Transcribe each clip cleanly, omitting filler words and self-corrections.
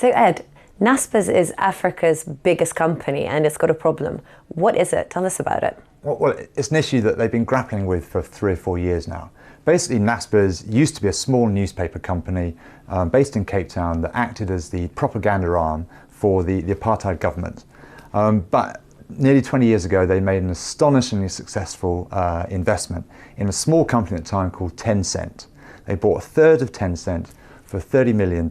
So Ed, Naspers is Africa's biggest company and it's got a problem. What is it? Tell us about it. Well, it's an issue that they've been grappling with for 3 or 4 years now. Basically, Naspers used to be a small newspaper company based in Cape Town that acted as the propaganda arm for the apartheid government. But nearly 20 years ago, they made an astonishingly successful investment in a small company at the time called Tencent. They bought a third of Tencent for $30 million.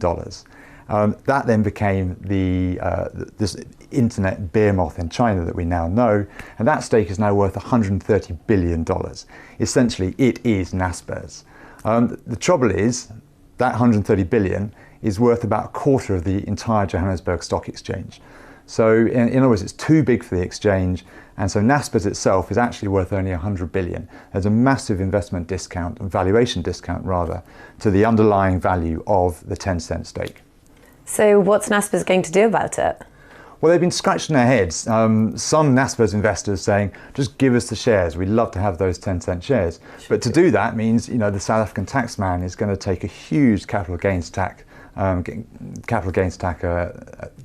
That then became this internet behemoth in China that we now know, and that stake is now worth $130 billion. Essentially, it is Naspers. The trouble is that $130 billion is worth about a quarter of the entire Johannesburg Stock Exchange. So in other words, it's too big for the exchange, and so Naspers itself is actually worth only $100 billion. There's a massive investment discount, valuation discount rather, to the underlying value of the Tencent stake. So what's Naspers going to do about it? Well, they've been scratching their heads. Some Naspers investors saying, just give us the shares. We'd love to have those Tencent shares. But to do that means, the South African taxman is going to take a huge capital gains tax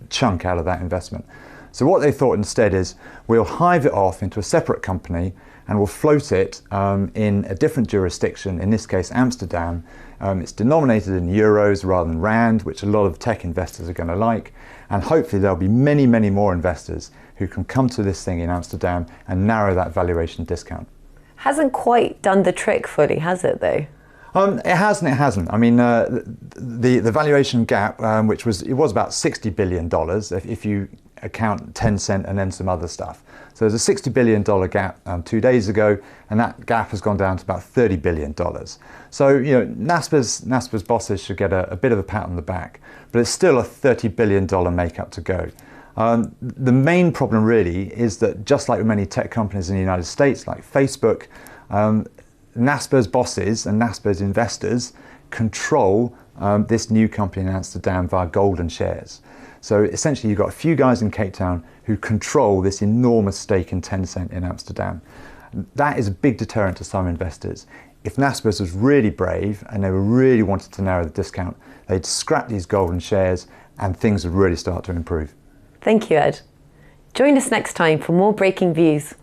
chunk out of that investment. So what they thought instead is, we'll hive it off into a separate company and we'll float it in a different jurisdiction, in this case Amsterdam. It's denominated in euros rather than rand, which a lot of tech investors are going to like, and hopefully there'll be many, many more investors who can come to this thing in Amsterdam and narrow that valuation discount. Hasn't quite done the trick fully, has it though? It has and it hasn't. I mean, the valuation gap, which was about $60 billion if you account Tencent and then some other stuff. So there's a $60 billion gap 2 days ago, and that gap has gone down to about $30 billion. So, Naspers bosses should get a bit of a pat on the back, but it's still a $30 billion makeup to go. The main problem really is that, just like with many tech companies in the United States, like Facebook, Naspers bosses and Naspers investors control this new company in Amsterdam via golden shares. So essentially you've got a few guys in Cape Town who control this enormous stake in Tencent in Amsterdam. That is a big deterrent to some investors. If Naspers was really brave and they really wanted to narrow the discount, they'd scrap these golden shares and things would really start to improve. Thank you, Ed. Join us next time for more breaking views.